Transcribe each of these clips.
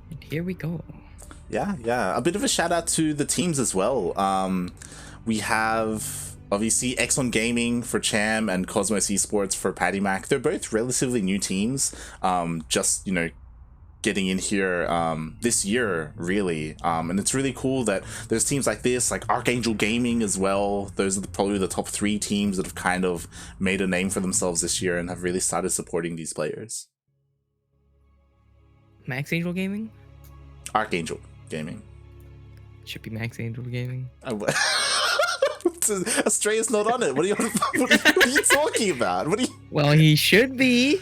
And here we go. Yeah. A bit of a shout out to the teams as well. We have obviously Exxon Gaming for Cham and Cosmos Esports for PattyMac. They're both relatively new teams. Just, getting in here this year, really. And it's really cool that there's teams like this, like Archangel Gaming as well. Those are probably the top 3 teams that have kind of made a name for themselves this year and have really started supporting these players. Max Angel Gaming? Archangel Gaming. Should be Max Angel Gaming. Astrea's not on it. What are you talking about? Well, he should be.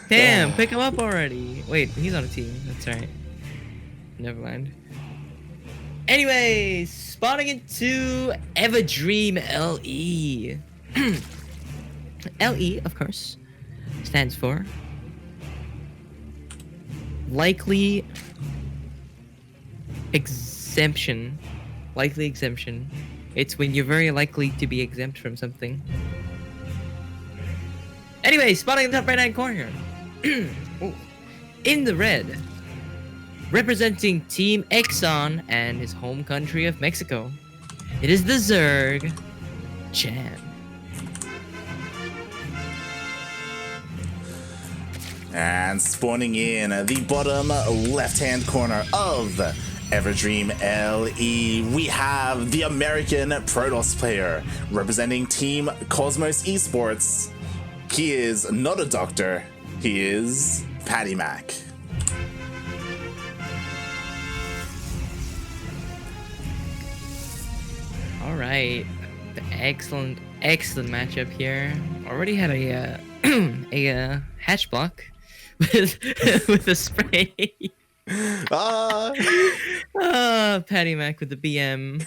Damn, pick him up already. Wait, he's on a team. That's right. Never mind. Anyways, spawning into Everdream LE. LE, of course, stands for likely exemption. Likely exemption. It's when you're very likely to be exempt from something. Anyway, spotting in the top right-hand corner. In the red, representing Team Exxon and his home country of Mexico, it is the Zerg, Cham. And spawning in the bottom left-hand corner of Everdream LE, we have the American Protoss player representing Team Cosmos Esports. He is not a doctor, he is PattyMac. Alright, excellent matchup here. Already had a hatch block with a spray. PattyMac with the BM.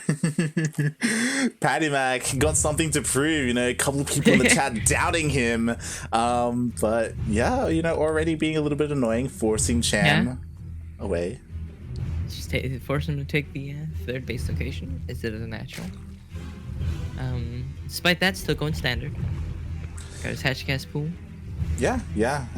PattyMac got something to prove, a couple of people in the chat doubting him. But yeah, already being a little bit annoying, forcing Cham away. Just force him to take the third base location instead of the natural. Despite that, still going standard. Got his hatch cast pool. Yeah,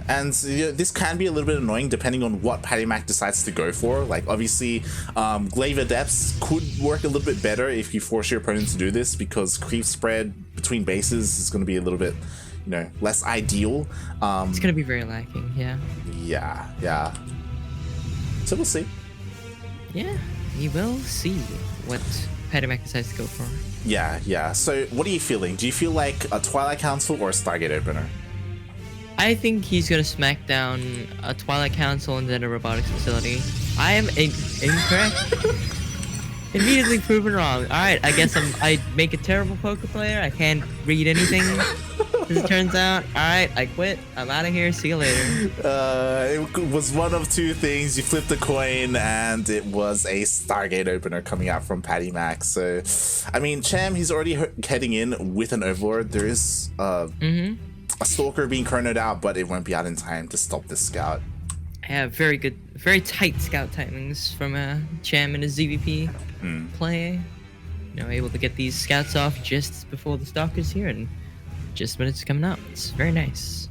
and this can be a little bit annoying depending on what PattyMac decides to go for. Like, obviously, Glaive Adepts could work a little bit better if you force your opponent to do this, because creep spread between bases is going to be a little bit, less ideal. It's going to be very lacking, yeah. Yeah. So we'll see. Yeah, we will see what PattyMac decides to go for. Yeah. So what are you feeling? Do you feel like a Twilight Council or a Stargate Opener? I think he's gonna smack down a Twilight Council and then a robotics facility. I am incorrect. Immediately proven wrong. Alright, I guess I make a terrible poker player. I can't read anything, as it turns out. Alright, I quit. I'm out of here. See you later. It was one of 2 things. You flipped a coin, and it was a Stargate Opener coming out from PattyMac. So, I mean, Cham, he's already heading in with an Overlord. There is a Stalker being chronoed out, but it won't be out in time to stop this scout. I have very tight scout timings from Cham and his ZvP play. Able to get these scouts off just before the Stalker's here and just when it's coming up. It's very nice.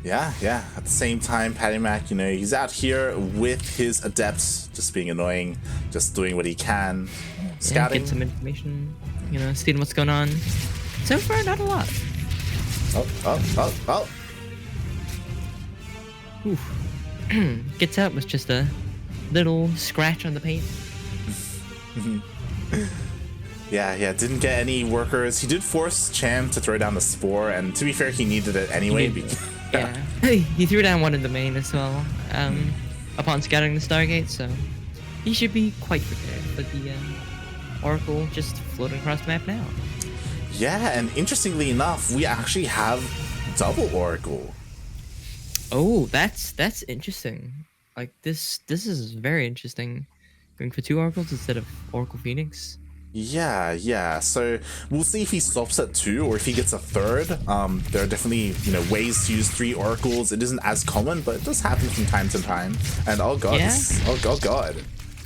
Yeah. At the same time, PattyMac, he's out here with his Adepts, just being annoying, just doing what he can. Scouting. Get some information, seeing what's going on. So far, not a lot. Oh. Oof. Gets out with just a little scratch on the paint. Yeah, didn't get any workers. He did force Cham to throw down the Spore, and to be fair, he needed it anyway. He threw down one in the main as well, upon scouting the Stargate, so he should be quite prepared for the Oracle just floating across the map now. Yeah, and interestingly enough, we actually have double Oracle. Oh, that's interesting. Like this is very interesting. Going for 2 Oracles instead of Oracle Phoenix. Yeah. So we'll see if he stops at 2 or if he gets a 3rd. There are definitely ways to use 3 Oracles. It isn't as common, but it does happen from time to time. And oh god, oh god.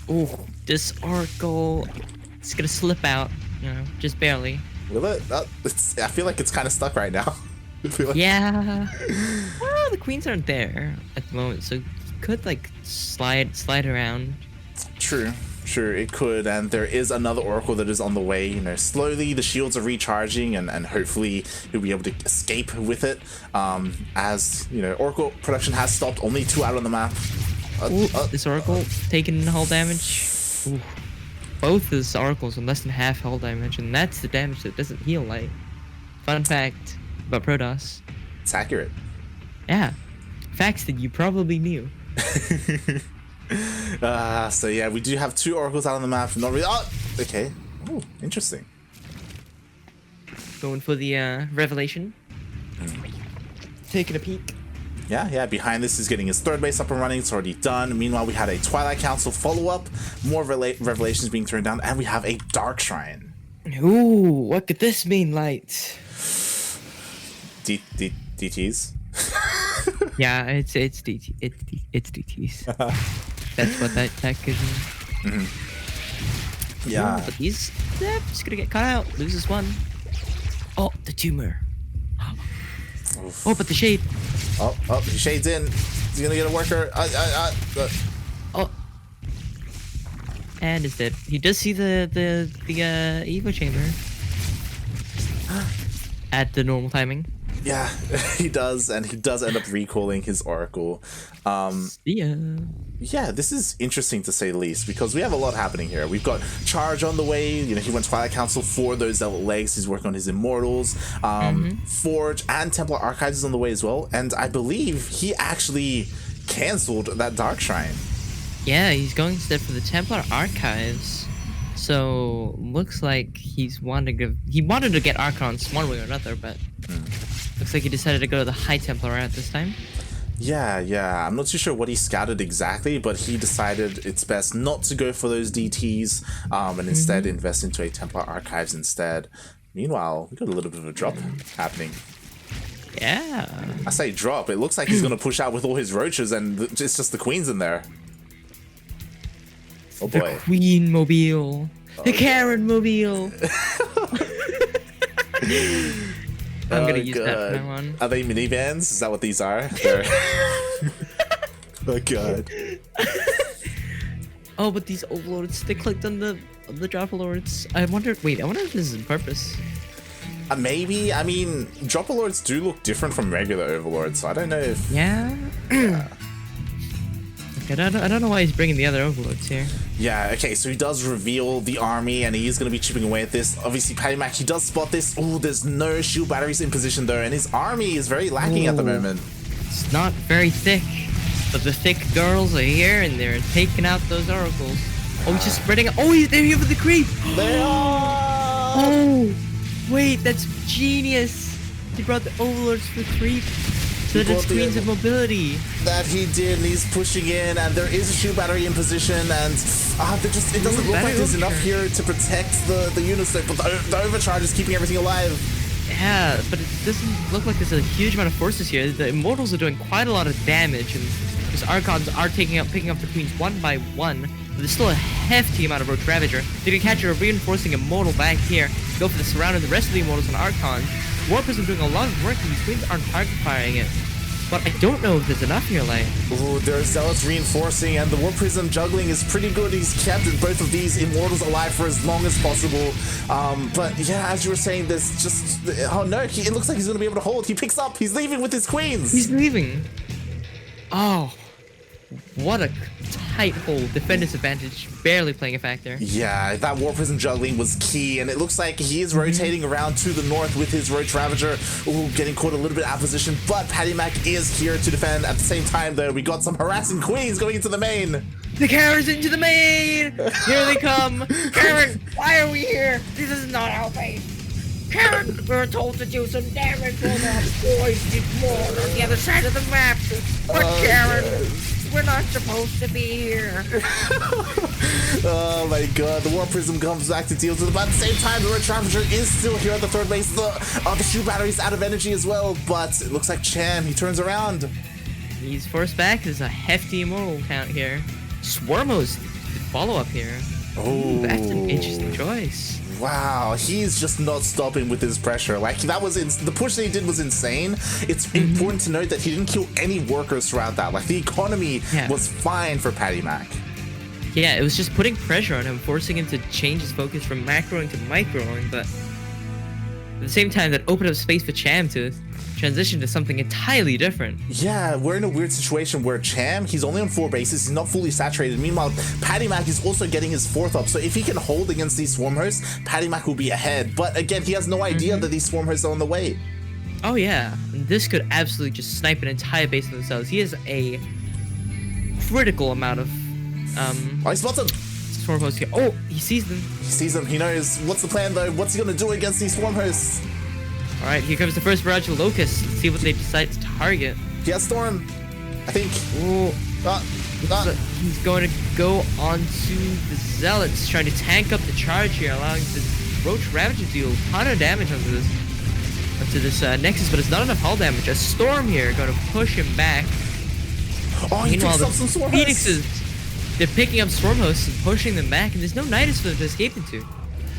Oh, this Oracle, it's gonna slip out. Just barely. Will it? I feel like it's kind of stuck right now. Yeah. Well, the queens aren't there at the moment, so could like slide around. True, it could, and there is another Oracle that is on the way. You know, slowly the shields are recharging, and hopefully he'll be able to escape with it. As you know, Oracle production has stopped. Only 2 out on the map. This Oracle taking hull damage. Ooh. Both his Oracles with less than half hull damage, and that's the damage that doesn't heal light. Fun fact about Protoss. It's accurate. Yeah, facts that you probably knew. So yeah, we do have 2 Oracles out on the map. Not really. Oh, okay. Oh, interesting. Going for the revelation. Taking a peek. Yeah. Behind this is getting his 3rd base up and running. It's already done. Meanwhile, we had a Twilight Council follow-up. More revelations being thrown down, and we have a Dark Shrine. Ooh, what could this mean, Light? DTs. Yeah, it's DT. It's DTs. That's what that tech is. Yeah. Ooh, but he's just gonna get cut out. Loses 1. Oh, the tumor. Oof. Oh, but the shade. Oh, he shades in. He's gonna get a worker. Oh. And is dead. He does see the Evo chamber. At the normal timing. Yeah, he does, and he does end up recalling his Oracle. Yeah. Yeah, this is interesting to say the least, because we have a lot happening here. We've got Charge on the way. You know, he went Twilight Council for those Zealot legs. He's working on his Immortals. Forge and Templar Archives is on the way as well. And I believe he actually canceled that Dark Shrine. Yeah, he's going instead for the Templar Archives. So looks like he wanted to get Archons one way or another, but looks like he decided to go to the High Templar route this time. Yeah. I'm not too sure what he scouted exactly, but he decided it's best not to go for those DTs and instead invest into a Templar Archives instead. Meanwhile, we got a little bit of a drop happening. Yeah. I say drop. It looks like he's going to push out with all his roaches, and it's just the queens in there. Oh boy. The Queen Mobile. The Karen Mobile. I'm gonna use that from now on. Are they minivans? Is that what these are? Oh god. Oh, but these overlords, they clicked on the drop lords. I wonder if this is on purpose. Maybe. I mean, drop lords do look different from regular overlords, so I don't know if. Yeah. I don't know why he's bringing the other overlords here. Yeah, okay, so he does reveal the army, and he is going to be chipping away at this. Obviously, PattyMac, he does spot this. Oh, there's no shield batteries in position, though, and his army is very lacking at the moment. It's not very thick, but the thick girls are here, and they're taking out those oracles. Oh, he's just spreading. Oh, they're here for the creep. They are! Oh, wait, that's genius. He brought the overlords for creep. So that it's Queens of Mobility. That he did, and he's pushing in, and there is a shield battery in position, and it doesn't look like there's enough here to protect the units, but the overcharge is keeping everything alive. Yeah, but it doesn't look like there's a huge amount of forces here. The Immortals are doing quite a lot of damage, and these Archons are picking up the Queens one by one, but there's still a hefty amount of Roach Ravager. They can catch a reinforcing Immortal back here, go for the surround of the rest of the Immortals and Archons. Warp is doing a lot of work, and these Queens aren't target firing it. But I don't know if there's enough here, like. Ooh, there's Zealots reinforcing, and the Warp Prism juggling is pretty good. He's kept both of these Immortals alive for as long as possible. But yeah, as you were saying, there's just... Oh no, it looks like he's going to be able to hold. He picks up. He's leaving with his Queens. He's leaving. Oh. What a tight hold. Defender's advantage barely playing a factor. Yeah, that Warp Prism juggling was key, and it looks like he is rotating around to the north with his Roach Ravager. Ooh, getting caught a little bit out of position, but PattyMac is here to defend. At the same time, though, we got some harassing Queens going into the main. The Karen's into the main! Here they come! Karen, why are we here? This is not our base. Karen, we were told to do some damage while our boys did more on the other side of the map. But Karen... We're not supposed to be here. Oh my god, the Warp Prism comes back to deal with it, but at the same time, the Roach Ravager is still here at the third base. The shield battery's out of energy as well, but it looks like Cham, he turns around. He's forced back. There's a hefty Immortal count here. Swarmo's follow-up here. Oh, that's an interesting choice. Wow, he's just not stopping with his pressure. Like, that was the push that he did was insane. It's important to note that he didn't kill any workers throughout that. Like, the economy was fine for PattyMac. Yeah, it was just putting pressure on him, forcing him to change his focus from macroing to microing, but at the same time, that opened up space for Cham to transition to something entirely different. Yeah, we're in a weird situation where Cham, he's only on 4 bases, he's not fully saturated. Meanwhile, PattyMac is also getting his 4th up, so if he can hold against these swarm hosts, PattyMac will be ahead. But again, he has no idea that these swarm hosts are on the way. Oh yeah, and this could absolutely just snipe an entire base of themselves. He has a critical amount of oh, he spots him! Swarm hosts here. Oh, he sees them. He sees them, he knows. What's the plan though? What's he gonna do against these swarm hosts? Alright, here comes the first barrage of Locusts. Let's see what they decide to target. He has Storm, I think. Ooh. So he's going to go onto the Zealots, trying to tank up the charge here, allowing the Roach Ravager to deal a ton of damage onto this Nexus, but it's not enough hull damage. A Storm here going to push him back. Oh, he picks up some Swarm Phoenixes, they're picking up Swarm Hosts and pushing them back, and there's no Nidus for them to escape into.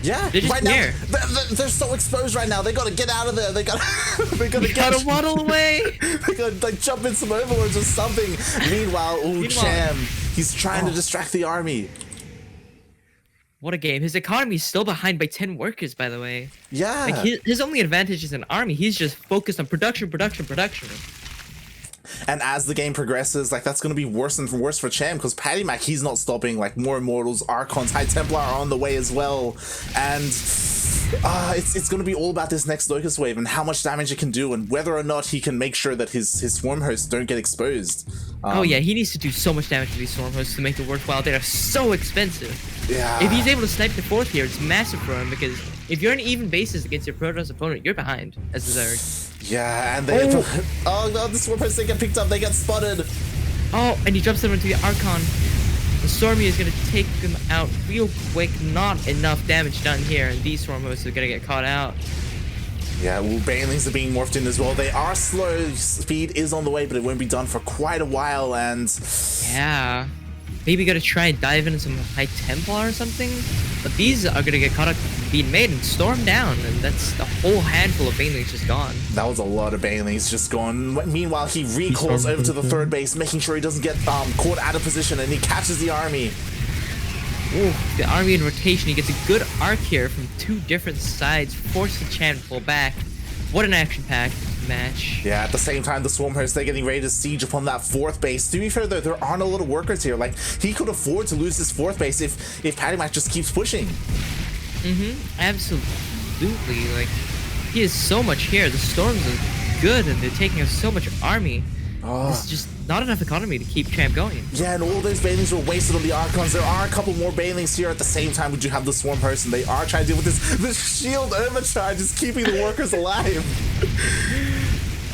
Yeah, they're just right there. Now, they're so exposed right now. They gotta get out of there. They gotta waddle away. They gotta like jump in some overlords or something. Meanwhile, Cham, he's trying to distract the army. What a game. His economy is still behind by 10 workers, by the way. Yeah. Like his only advantage is an army. He's just focused on production. And as the game progresses, like, that's going to be worse and worse for Cham, because PattyMac, he's not stopping. Like, more Immortals, Archons, High Templar are on the way as well. And it's going to be all about this next Locust Wave and how much damage it can do, and whether or not he can make sure that his Swarm Hosts don't get exposed. Oh yeah, he needs to do so much damage to these Swarm Hosts to make it worthwhile. They are so expensive. Yeah. If he's able to snipe the 4th here, it's massive for him, because if you're on even bases against your Protoss opponent, you're behind as the Zerg. Yeah, and they oh no, the Swarm Hosts, they get picked up, they get spotted. Oh, and he jumps them into the Archon. The Stormy is going to take them out real quick. Not enough damage done here, and these Swarm Hosts are going to get caught out. Yeah, well, Banelings are being morphed in as well. They are slow. Speed is on the way, but it won't be done for quite a while, and yeah, maybe gotta try and dive into some High Templar or something. But these are gonna get caught up being made and stormed down, and that's the whole handful of Banelings just gone. That was a lot of Banelings just gone. Meanwhile, he recalls over to the 3rd base, making sure he doesn't get caught out of position, and he catches the army. Ooh, the army in rotation. He gets a good arc here from 2 different sides, forcing Cham to pull back. What an action-packed match. Yeah, at the same time, the Swarm Hosts, they're getting ready to siege upon that 4th base. To be fair, though, there aren't a lot of workers here. Like, he could afford to lose this 4th base if PattyMac just keeps pushing. Absolutely. Like, he has so much here. The Storms are good, and they're taking up so much army. There's just not enough economy to keep Cham going. Yeah, and all those Banelings were wasted on the Archons. There are a couple more Banelings here at the same time. We do have the Swarm Hosts, and they are trying to deal with this. The shield overcharge is keeping the workers alive.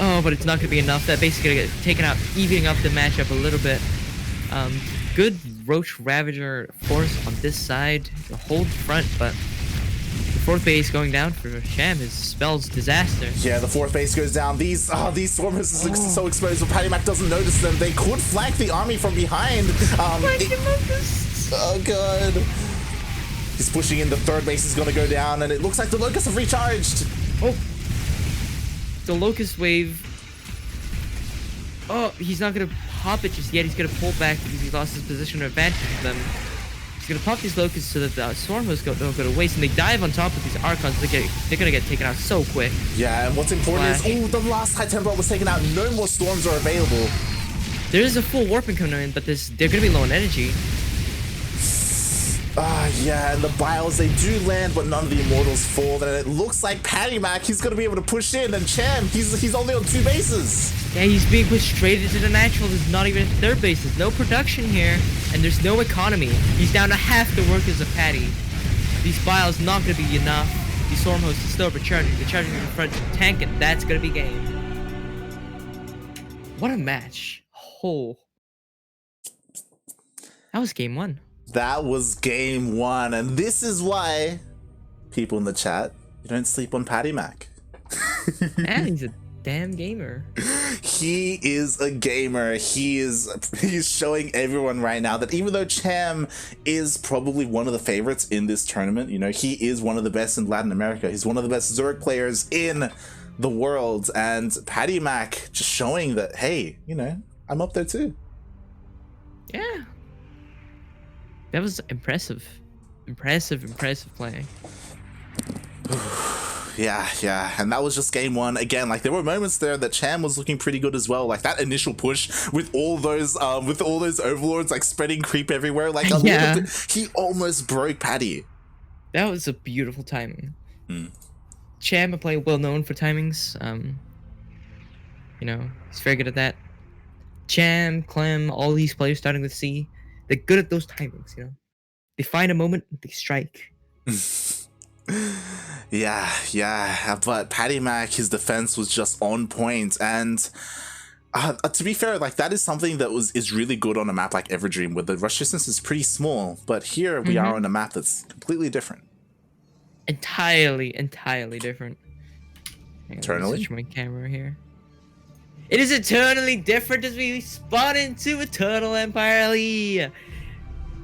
Oh, but it's not going to be enough. That basically going to get taken out, evening up the matchup a little bit. Good Roach Ravager force on this side to hold front, but the 4th base going down for Cham spells disaster. Yeah, the 4th base goes down. These Swarm Hosts are so exposed, but PattyMac doesn't notice them. They could flank the army from behind. Oh god. He's pushing in. The 3rd base is going to go down, and it looks like the Locusts have recharged. Oh. The Locust Wave. Oh, he's not going to pop it just yet. He's going to pull back because he lost his position of advantage with them. He's going to pop these Locusts so that the Swarm Hosts don't go to waste, and they dive on top of these Archons. They're going to get taken out so quick. Yeah, and what's important is, the last High Templar was taken out. No more Storms are available. There is a full warping coming in, but they're going to be low on energy. Yeah, and the Biles, they do land, but none of the Immortals fall. And it looks like PattyMac, he's going to be able to push in, and Cham, he's only on 2 bases. Yeah, he's being pushed straight into the natural. There's not even a 3rd base. There's no production here, and there's no economy. He's down to half the workers of Patty. These Biles not going to be enough. These Swarm Hosts are still recharging. They're charging in front to tank, and that's going to be game. What a match. Oh. That was game 1. That was game 1, and this is why, people in the chat, you don't sleep on PattyMac. Man, he's a damn gamer. He is a gamer. He's showing everyone right now that even though Cham is probably one of the favorites in this tournament, you know, he is one of the best in Latin America. He's one of the best Zerg players in the world. And PattyMac just showing that, hey, you know, I'm up there too. Yeah. That was impressive. Impressive play. Yeah, and that was just game one. Again, like there were moments there that Cham was looking pretty good as well. Like that initial push with all those overlords like spreading creep everywhere. Like a little bit, he almost broke Patty. That was a beautiful timing. Cham, a player well known for timings. You know, he's very good at that. Cham, Clem, all these players starting with C, they're good at those timings. You know, they find a moment, they strike. Yeah, but PattyMac, his defense was just on point, and to be fair, like that is something that is really good on a map like Everdream, where the rush distance is pretty small. But here we are on a map that's completely different. Entirely different. Eternally? Switch my camera here. It is eternally different as we spawn into Eternal Empire LE.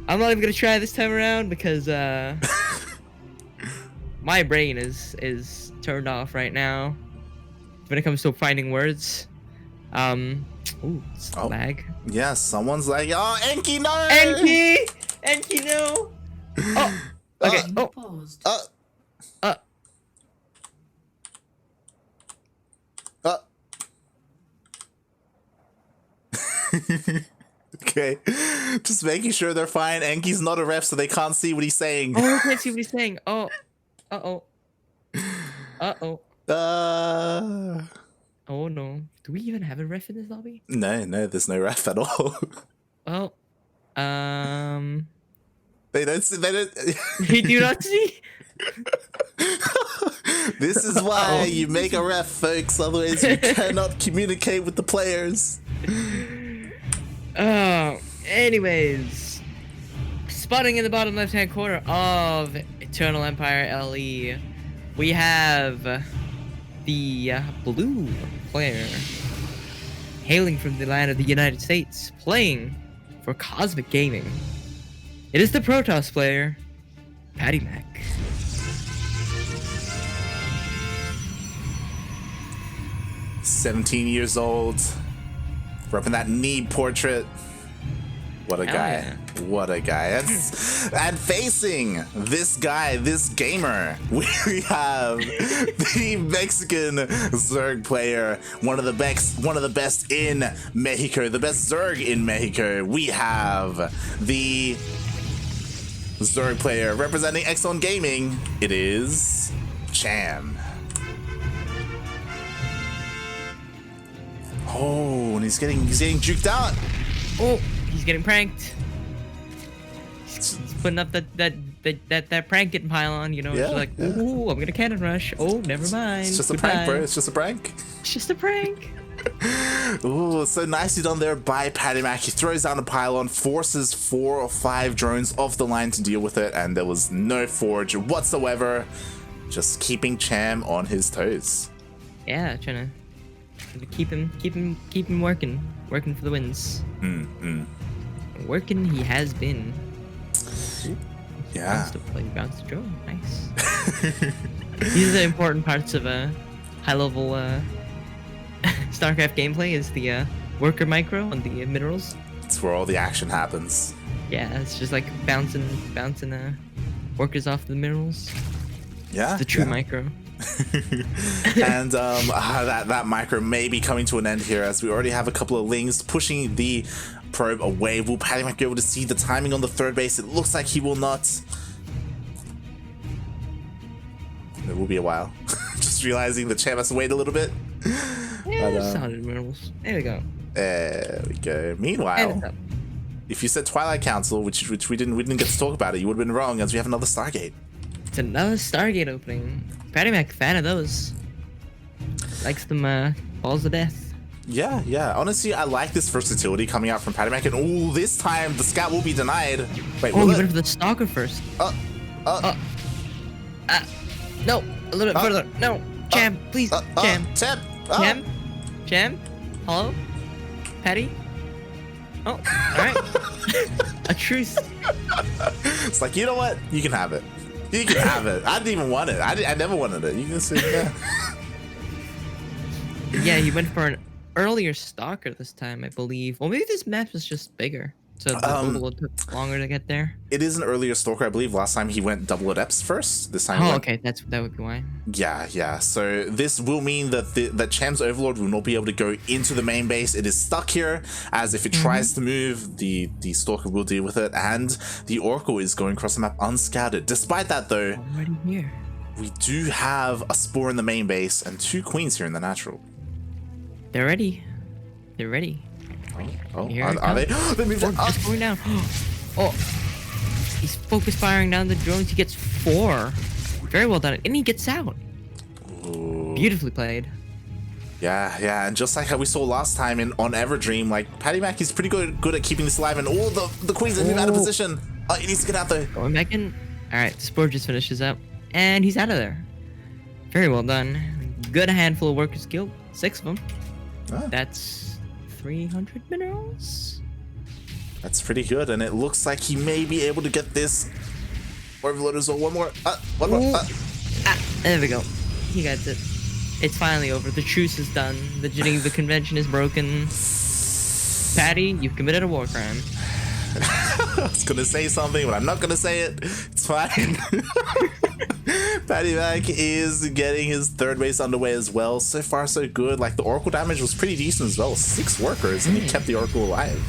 I'm not even gonna try this time around because my brain is turned off right now when it comes to finding words. Ooh, it's lag. Yeah, someone's like, oh, Enki, no! Enki, no! Oh, okay. Okay, just making sure they're fine. Enki's not a ref, so they can't see what he's saying. Oh, I can't see what he's saying. Oh, oh no. Do we even have a ref in this lobby? No, there's no ref at all. Well, they don't see. They do not see. This is why you make a ref, folks. Otherwise, you cannot communicate with the players. Anyways, spotting in the bottom left-hand corner of Eternal Empire LE, we have the blue player hailing from the land of the United States, playing for Cosmic Gaming. It is the Protoss player, PattyMac. "17 years old, repping that knee portrait. What a guy. Yeah. What a guy. And facing this guy, this gamer, we have the Mexican Zerg player, one of the best in Mexico, the best Zerg in Mexico. We have the Zerg player representing Exxon Gaming. It is Cham. Oh, and he's getting juked out. Oh, he's getting pranked. He's putting up that prank getting pylon, you know. Yeah, it's like, ooh, I'm gonna cannon rush. Oh, never mind. It's just Goodbye. a prank, bro. It's just a prank. It's just a prank. Ooh, so nicely done there by PattyMac. He throws down a pylon, forces 4 or 5 drones off the line to deal with it, and there was no forge whatsoever. Just keeping Cham on his toes. Yeah, trying to keep him working for the wins. Working he has been. Yeah. Bounce to drone. Nice. These are the important parts of a high-level StarCraft gameplay. Is the worker micro on the minerals. It's where all the action happens. Yeah, it's just like bouncing workers off the minerals. Yeah. It's the true micro. And that micro may be coming to an end here, as we already have a couple of lings pushing the probe away. Will PattyMac be able to see the timing on the third base? It looks like he will not. It will be a while. Just realizing the Cham has to wait a little bit. Yeah, solid minerals. There we go. There we go. Meanwhile, if you said Twilight Council, which we didn't get to talk about it, you would have been wrong, as we have another Stargate. It's another Stargate opening. PattyMac, fan of those. Likes them balls of death. Yeah. Honestly, I like this versatility coming out from PattyMac, and this time the scout will be denied. Wait, oh, you went for the stalker first. No, No, a little bit further. No, Cham, please, Cham. Oh. Cham? Hello? Patty? Oh, alright. A truce. It's like, you know what? You can have it. You can have it. I didn't even want it. I never wanted it. You can sit there. Yeah, he went for an earlier stalker this time, I believe. Well, maybe this map was just bigger, so the Google took longer to get there. It is an earlier stalker, I believe. Last time he went double adepts first. This time. Oh, okay, that would be why. Yeah. So this will mean that that Cham's Overlord will not be able to go into the main base. It is stuck here, as if it tries to move, the stalker will deal with it, and the Oracle is going across the map unscouted. Despite that, though, Already here. we do have a spore in the main base and 2 queens here in the natural. They're ready. They're ready. Oh, Here are they? They moved up. Just going down. Oh, he's focus firing down the drones. He gets 4. Very well done. And he gets out. Ooh. Beautifully played. Yeah, and just like how we saw last time on Everdream, like PattyMac is pretty good at keeping this alive, and all the queens are moving out of position. Oh, he needs to get out though. Going back in. All right, Spore just finishes up, and he's out of there. Very well done. Good handful of workers killed. 6 of them. Oh. That's 300 minerals. That's pretty good, and it looks like he may be able to get this Overlord as well. One more. There we go. He got it. It's finally over. The truce is done. The Geneva Convention is broken. Patty, you've committed a war crime. I was gonna say something, but I'm not gonna say it. It's fine. PattyMac is getting his 3rd base underway as well. So far, so good. Like, the Oracle damage was pretty decent as well. 6 workers, and he kept the Oracle alive.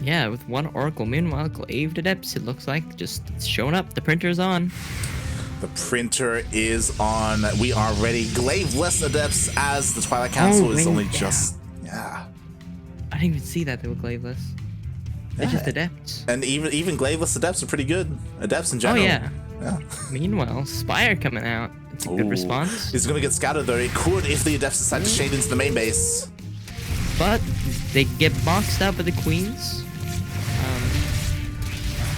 Yeah, with 1 Oracle. Meanwhile, Glaved Adepts, it looks like, just showing up. The printer's on. The printer is on. We are ready. Glaveless Adepts, as the Twilight Council is only just... Yeah. I didn't even see that they were Glaveless. They're just Adepts. And even Glaveless Adepts are pretty good. Adepts in general. Oh, yeah. Yeah. Meanwhile, Spire coming out. It's a good response. He's gonna get scouted though. It could if the Adepts decide to shade into the main base. But they get boxed out by the Queens.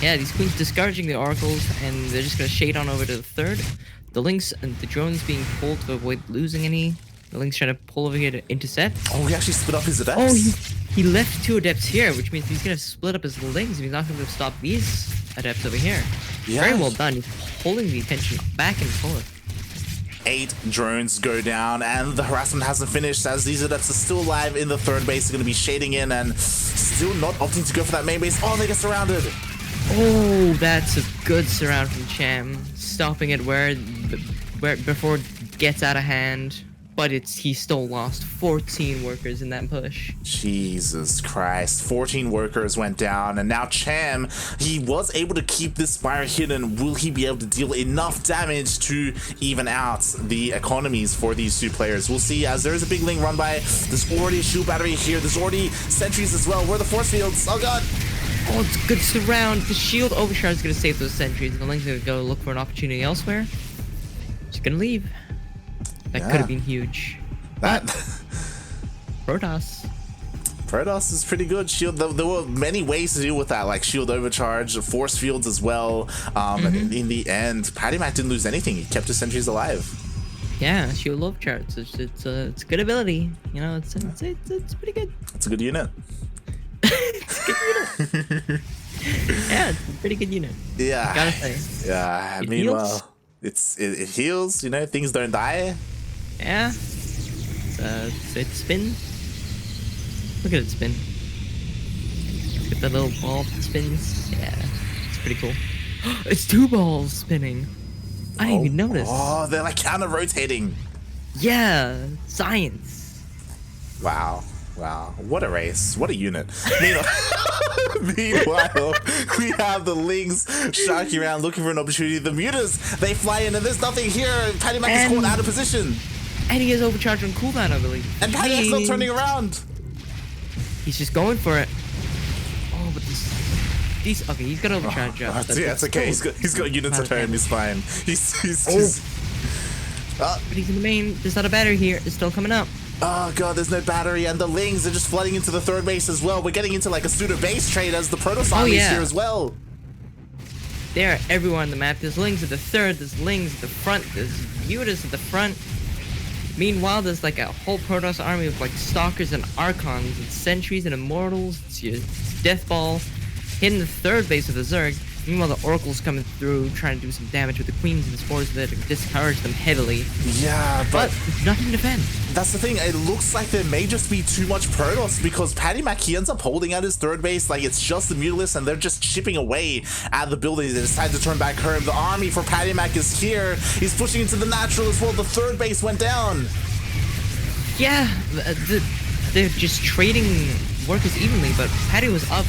Yeah, these Queens discouraging the Oracles, and they're just gonna shade on over to the 3rd. The Lynx and the drones being pulled to avoid losing any. The Lynx trying to pull over here to intercept. Oh, he actually split up his Adepts. Oh, he left 2 Adepts here, which means he's gonna split up his Lynx if he's not gonna stop these Adepts over here. Yeah. Very well done. He's pulling the attention back and forth. 8 drones go down, and the harassment hasn't finished, as these Adepts are still alive in the 3rd base. They're going to be shading in and still not opting to go for that main base. Oh, they get surrounded. Oh, that's a good surround from Cham. Stopping it where before it gets out of hand. But he still lost 14 workers in that push. Jesus Christ. 14 workers went down, and now Cham, he was able to keep this Spire hidden. Will he be able to deal enough damage to even out the economies for these 2 players? We'll see, as there's a big link run by. There's already a shield battery here. There's already sentries as well. Where are the force fields? Oh, God. Oh, it's a good surround. The shield overcharge is going to save those sentries. The Link's going to go look for an opportunity elsewhere. Just going to leave. That could have been huge. That Protoss is pretty good. Shield. There were many ways to deal with that, like shield overcharge, force fields as well. And in the end, PattyMac didn't lose anything. He kept his sentries alive. Yeah, shield overcharge. It's a good ability. You know, it's pretty good. It's a good unit. It's a good unit. Yeah, it's a pretty good unit. Yeah. Gotta say. Yeah. It Meanwhile, heals. it heals. You know, things don't die. Yeah. So it spins. Look at it spin. Look at the little ball that spins. Yeah, it's pretty cool. It's 2 balls spinning. I didn't even notice. Oh, they're like counter rotating. Yeah, science. Wow. What a race. What a unit. Meanwhile, we have the Lings sharking around looking for an opportunity. The Mutas, they fly in, and there's nothing here. PattyMac is caught out of position. And he has overcharge on cooldown, I believe. And PattyMac's not turning around. He's just going for it. Oh, but these okay, he's got overcharge up. That's okay. He's got units at home. He's fine. But he's in the main. There's not a battery here. It's still coming up. Oh god, there's no battery, and the Lings are just flooding into the 3rd base as well. We're getting into like a pseudo base trade as the Protoss army is here as well. They're everywhere on the map. There's Lings at the 3rd. There's Lings at the front. There's Mutas at the front. Meanwhile, there's like a whole Protoss army of like Stalkers and Archons and Sentries and Immortals. It's your Death Ball hitting the third base of the Zerg. Meanwhile, the Oracle's coming through, trying to do some damage with the Queens and Spores there to discourage them heavily. Yeah, But there's nothing to defend. that's the thing. It looks like there may just be too much Protoss because PattyMac, he ends up holding out his third base. Like, it's just the Mutalisks and they're just chipping away at the buildings. They decide to turn back home. The army for PattyMac is here. He's pushing into the natural as well. The third base went down. Yeah, they're just trading workers evenly, but Patty was up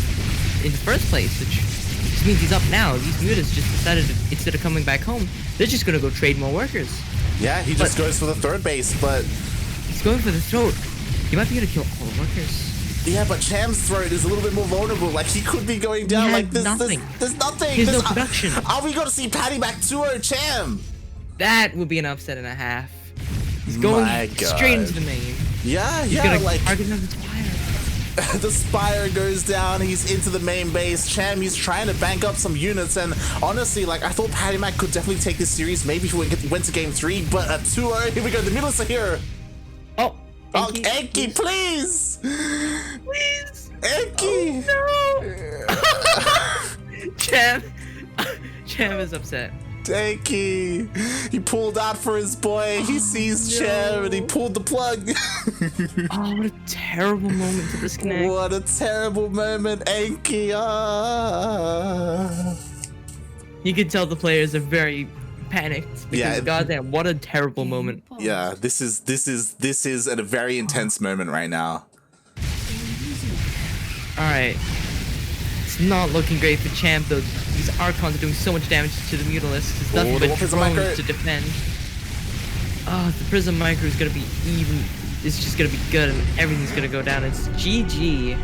in the first place, which just means he's up now. These Mutas just decided to, instead of coming back home, they're just gonna go trade more workers. Yeah, he just goes for the third base, but He's going for the throat. He might be able to kill all the workers. yeah, but Cham's throat is a little bit more vulnerable. Like, he could be going down. He Like, had there's nothing. there's nothing. There's no There's- production. Are we going to see PattyMac 2-0 Cham? That would be an upset and a half. He's going My God. straight into the main. Yeah, He's yeah, gonna like target another Spire. the Spire goes down. He's into the main base. Cham, he's trying to bank up some units, and honestly, like, I thought PattyMac could definitely take this series. Maybe if we went to game 3, but at 2-0, here we go. The Mutalisks are here. Oh, Oh, Enki, please! please. Enki! Oh, no. Cham is upset. Enki! He pulled out for his boy. He sees Cham and he pulled the plug. Oh, what a terrible moment to disconnect. What a terrible moment, Enki! Ah. You can tell the players are very panicked because Yeah, goddamn, what a terrible moment. Yeah, this is at a very intense moment right now. Alright. It's not looking great for Champ though. These Archons are doing so much damage to the Mutalisks. There's nothing the but Prism Micro. drones to defend. Oh, the Prism Micro is gonna be even. It's just gonna be good and everything's gonna go down. It's GG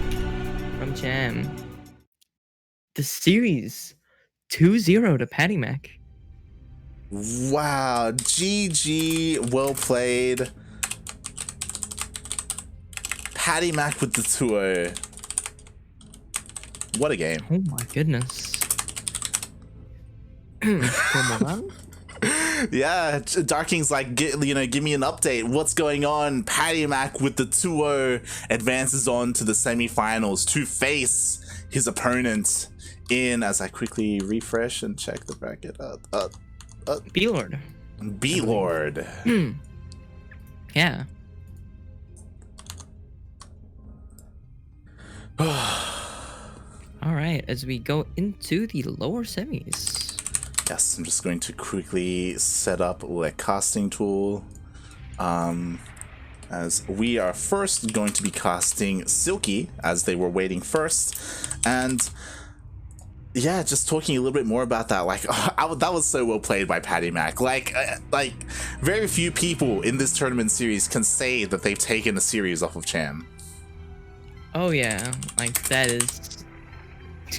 from Cham. The series 2-0 to PattyMac. Wow, GG, well played. PattyMac with the 2-0. What a game. Oh my goodness. Yeah, Darking's like, give me an update. What's going on? PattyMac with the 2-0 advances on to the semifinals to face his opponent in, as I quickly refresh and check the bracket. B-Lord. B-Lord. Yeah. Alright, as we go into the lower semis. Yes, I'm just going to quickly set up a casting tool. As we are first going to be casting Silky, as they were waiting first. And yeah, just talking a little bit more about that. Like, that was so well played by PattyMac. Like very few people in this tournament series can say that they've taken a series off of Cham. Oh yeah, like that's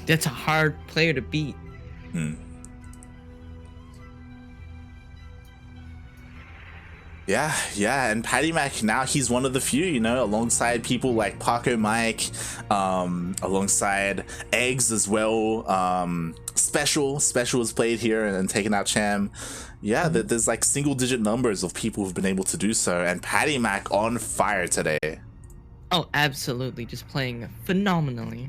a hard player to beat. Yeah, and PattyMac now, he's one of the few, alongside people like Paco Mike, alongside Eggs as well. Special has played here and taken out Cham. Yeah, there's like single-digit numbers of people who've been able to do so, and PattyMac on fire today. Oh, absolutely, just playing phenomenally.